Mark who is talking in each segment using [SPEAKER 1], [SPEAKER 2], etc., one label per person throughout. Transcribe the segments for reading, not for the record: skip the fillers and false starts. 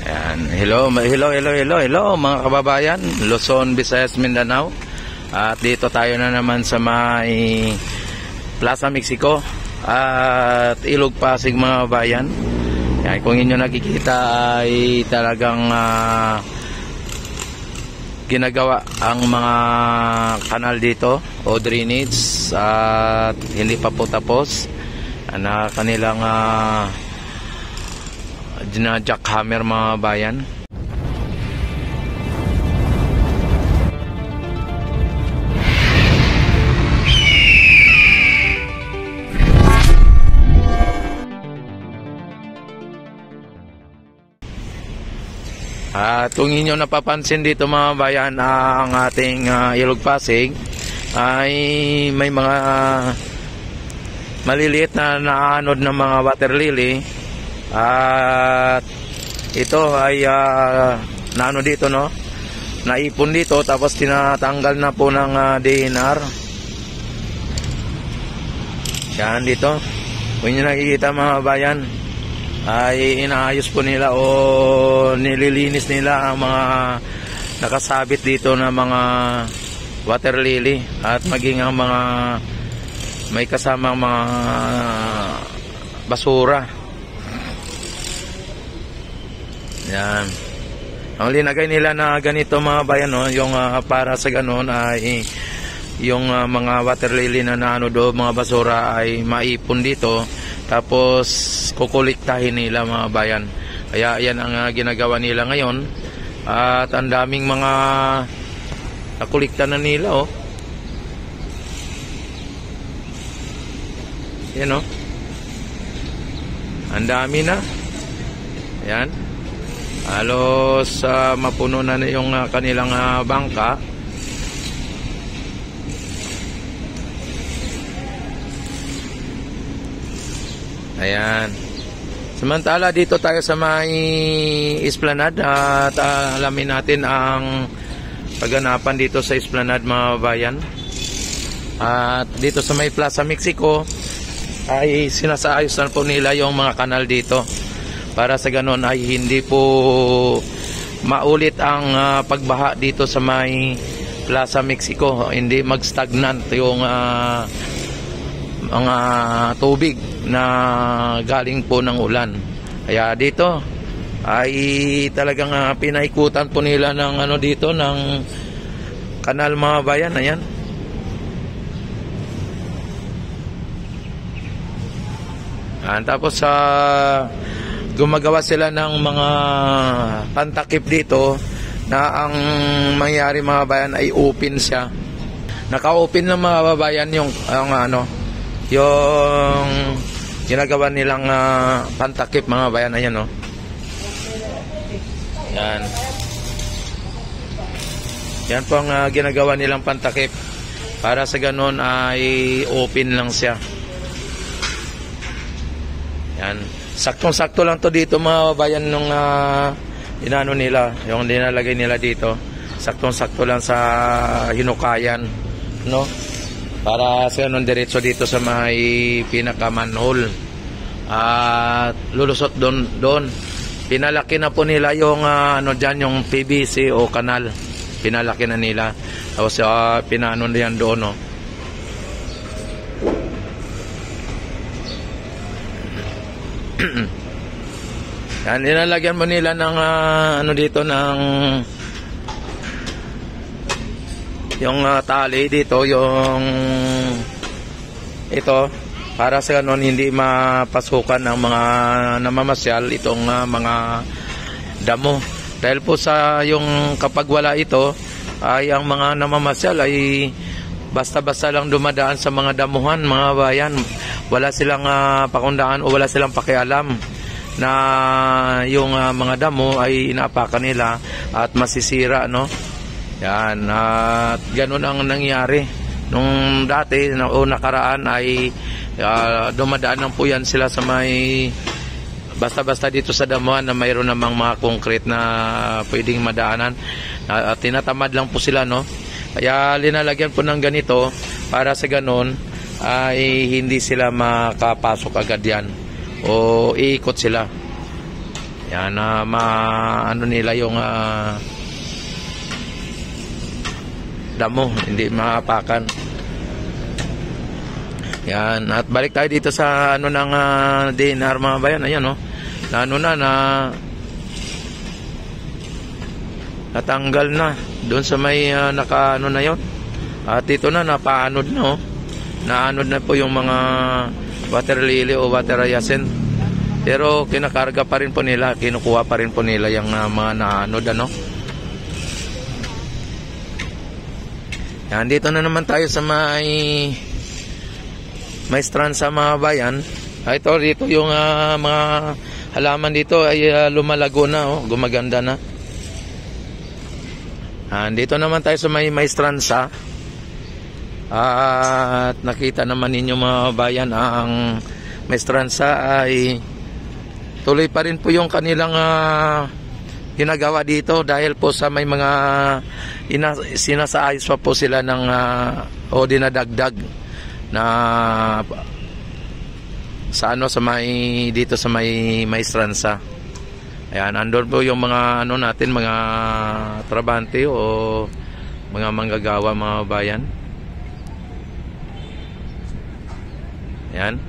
[SPEAKER 1] Ayan. Hello mga kababayan, Luzon, Visayas, Mindanao. At dito tayo na naman sa may Plaza Mexico at Ilog Pasig mga kababayan. Ayan, kung inyo nakikita ay talagang ginagawa ang mga kanal dito o drainage at hindi pa po tapos na kanilang jackhammer mga bayan. At kung inyo napapansin dito mga bayan, ang ating Ilog Pasig ay may mga maliliit na naanod ng mga water lily. At ito ay naano dito, no, naipon dito, tapos tinatanggal na po ng DNR. Yan dito, kung nyo nakikita mga bayan, ay inaayos po nila o nililinis nila ang mga nakasabit dito na mga water lily at maging ang mga may kasamang mga basura. Yan. Ang linagay nila na ganito mga bayan, no, yung para sa ganon ay yung mga water lily na naano do, mga basura ay maipon dito, tapos kukuliktahin nila mga bayan. Kaya yan ang ginagawa nila ngayon. At ang daming mga nakulikta na nila, oh. Yan, oh. Ang dami na. Yan. Halos mapuno na yung kanilang bangka. Ayan. Samantala dito tayo sa may Esplanade at alamin natin ang kaganapan dito sa Esplanade mga bayan. At dito sa may Plaza Mexico ay sinasaayos na po nila yung mga kanal dito, para sa ganon ay hindi po maulit ang pagbaha dito sa may Plaza Mexico. Hindi mag-stagnant yung mga tubig na galing po ng ulan. Kaya dito ay talagang pinaikutan po nila ng ano dito, ng kanal mga bayan. Ayan. Tapos gumagawa sila ng mga pantakip dito na ang mangyari mga bayan ay open siya. Naka-open ng mga babayan yung yung ginagawa nilang pantakip mga bayan. Ayan, no. Yan. Yan po ang ginagawa nilang pantakip, para sa ganon ay open lang siya. Yan. Saktong-sakto lang to dito mga bayan nung inano nila, yung dinalagay nila dito. Saktong-sakto lang sa hinukayan, no? Para sa ganun diretso dito sa may pinaka-manhole. At lulusot doon. Pinalaki na po nila yung diyan, yung PVC o kanal. Pinalaki na nila. Tapos pinano diyan doon, no. Yan, nilalagyan mo nila ng dito ng yung tali dito, yung ito, para sa ganon hindi mapasukan ng mga namamasyal itong mga damo. Dahil po sa yung kapag wala ito ay ang mga namamasyal ay basta-basta lang dumadaan sa mga damuhan mga bayan. Wala silang pakundaan o wala silang pakialam na yung mga damo ay inaapakan nila at masisira, no? Yan, at ganun ang nangyari nung dati o nakaraan ay dumadaan lang po yan sila sa may basta-basta dito sa damuhan na mayroon namang mga concrete na pwedeng madaanan, at tinatamad lang po sila, no? Kaya linalagyan po ng ganito para sa ganun ay hindi sila makapasok agad yan o iikot sila. Yan na ano nila yung damo, hindi maapakan. Yan, at balik tayo dito sa ano ng DNR mga bayan. Ayan na ano na natanggal na doon sa may nakaano na yon. At dito na napaanod na naanod na po yung mga water lily o water hyacinth. Pero kinakarga pa rin po nila, kinukuha pa rin po nila yung mga naanod Yan, dito na naman tayo sa may strand sa mga bayan. Ito dito yung mga halaman dito ay lumalago na, gumaganda na. Dito naman tayo sa may maestransa. At nakita naman ninyo mga bayan, ang maestransa ay tuloy pa rin po yung kanilang ginagawa dito dahil po sa may mga sinasaayos pa po sila ng o dinadagdag na sa sa may dito sa may maestransa. Ayan, andun po yung mga natin, mga trabante o mga manggagawa mga bayan. Ayan.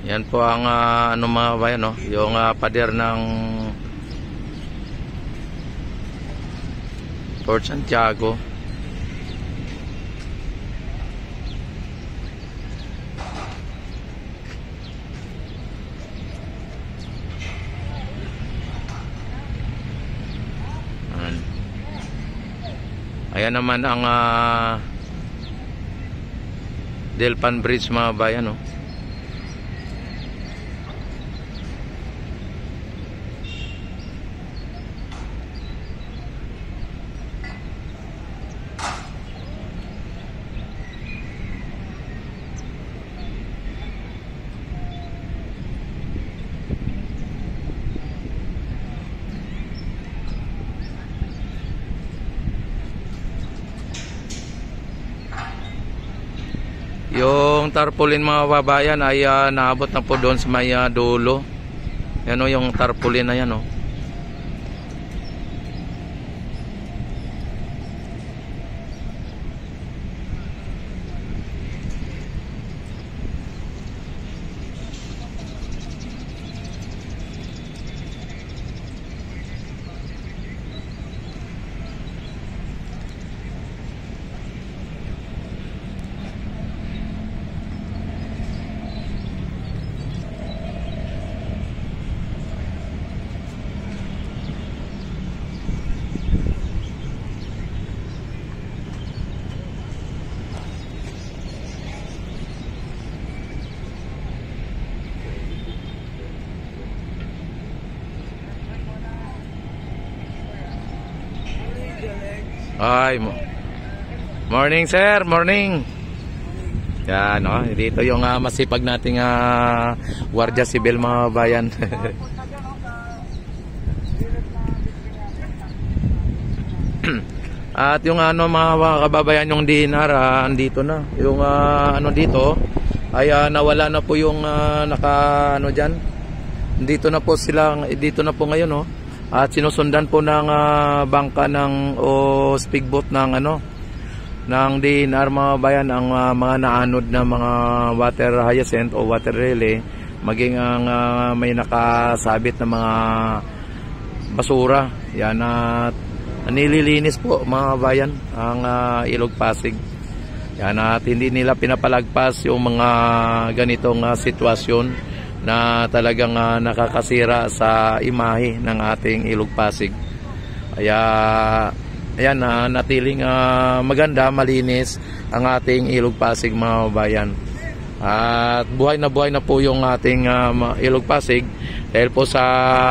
[SPEAKER 1] Yan po ang mga bayan, yung pader ng Port Santiago. Ayan naman ang Delpan Bridge mga bayan, Yung tarpaulin mga babayan ay naabot na po doon sa may dulo. Yan yung tarpaulin na yan. Ay, morning sir, morning. Yan, dito yung masipag nating Guardia Civil mga bayan. At yung mga kababayan, yung DNR andito na. Yung dito ay nawala na po yung diyan. Dito na po sila, dito na po ngayon at sinusundan po ng bangka o speedboat ng ng DNR mga bayan ang mga naanod na mga water hyacinth o water lily, maging ang may nakasabit na mga basura. Yan at nililinis po mga bayan ang Ilog Pasig. Yan at hindi nila pinapalagpas yung mga ganitong sitwasyon na talagang nakakasira sa imahe ng ating Ilog Pasig. Kaya ayan, natiling maganda, malinis ang ating Ilog Pasig mga kababayan. At buhay na po yung ating Ilog Pasig dahil po sa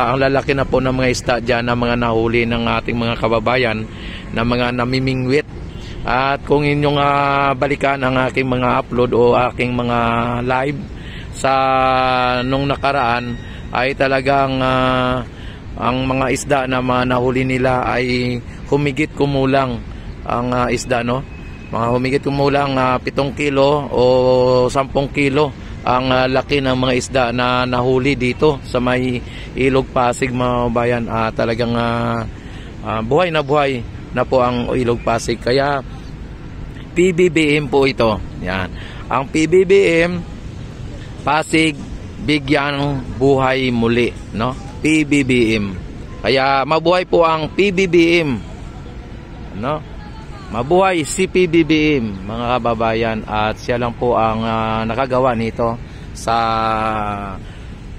[SPEAKER 1] ang lalaki na po ng mga isda dyan na mga nahuli ng ating mga kababayan na mga namimingwit. At kung inyong balikan ang aking mga upload o aking mga live sa nung nakaraan, ay talagang ang mga isda na mga nahuli nila ay humigit kumulang ang isda, no? Mga humigit kumulang 7 kilo o 10 kilo ang laki ng mga isda na nahuli dito sa may Ilog Pasig mga kababayan. Talagang buhay na po ang Ilog Pasig. Kaya PBBM po ito. Yan. Ang PBBM, Pasig Bigyang Buhay Muli, no? PBBM. Kaya mabuhay po ang PBBM, no? Mabuhay si PBBM mga kababayan, at siya lang po ang nakagawa nito sa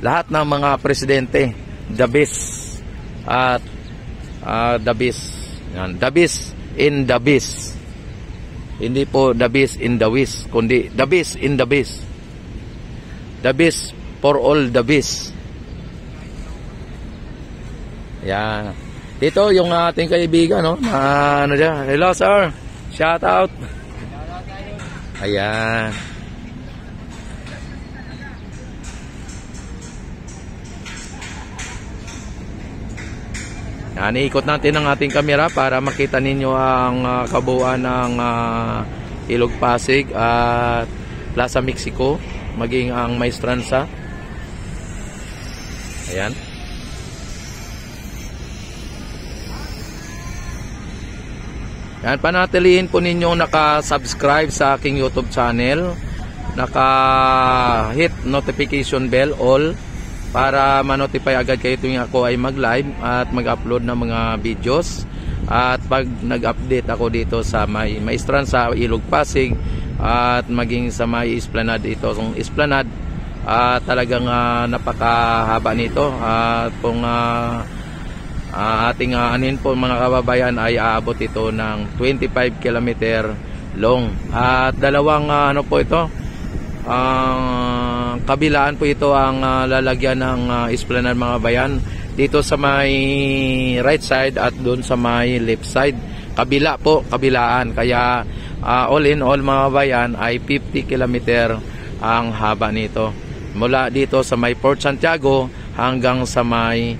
[SPEAKER 1] lahat ng mga presidente. The best at the best. Yan, the best in the best. Hindi po the best in the west, kundi the best in the best. The best for all the best. Yan. Ito yung ating kaibigan, no? Ano dyan? Hello, sir. Shout out. Ayan. Yan, iikot natin ang ating kamera para makita ninyo ang kabuuan ng Ilog Pasig at Plaza Mexico, maging ang Maestranza. Ayan. Yan, panatilihin po ninyo naka-subscribe sa aking YouTube channel, naka-hit notification bell all para ma-notify agad kayo tuwing ako ay mag-live at mag-upload ng mga videos. At pag nag-update ako dito sa may Maestranza, Ilog Pasig, at maging sa may Esplanade, ito kung Esplanade, talagang napakahaba nito. At kung ating anin po mga kababayan ay aabot ito ng 25 km long. At dalawang ano po ito, kabilaan po ito ang lalagyan ng Esplanade mga bayan, dito sa may right side at doon sa may left side. Kabila po, kabilaan. Kaya all in all mga bayan ay 50 km ang haba nito, mula dito sa may Port Santiago hanggang sa may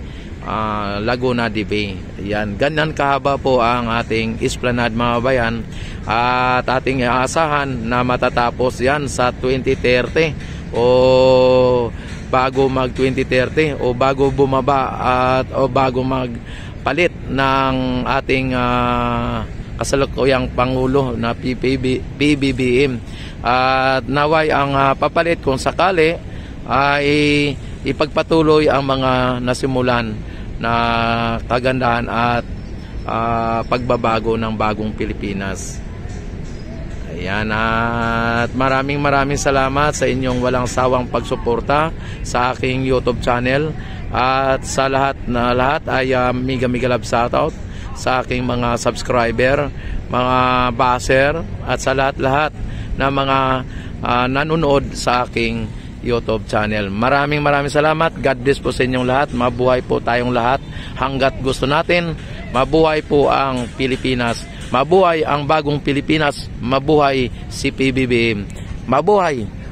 [SPEAKER 1] Laguna de Bay. Yan, ganyan kahaba po ang ating Esplanade mga bayan, at ating aasahan na matatapos yan sa 2030 o bago mag 2030 o bago bumaba at o bago magpalit ng ating kasalukuyang Pangulo na PBBM. At naway ang papalit kung sakali ay ipagpatuloy ang mga nasimulan na kagandahan at pagbabago ng bagong Pilipinas. Ayan, at maraming salamat sa inyong walang sawang pagsuporta sa aking YouTube channel, at sa lahat ay mega love shoutout sa aking mga subscriber, mga baser, at sa lahat na mga nanonood sa aking YouTube channel. Maraming salamat. God bless po sa inyong lahat. Mabuhay po tayong lahat hanggat gusto natin. Mabuhay po ang Pilipinas. Mabuhay ang bagong Pilipinas. Mabuhay si PBBM. Mabuhay!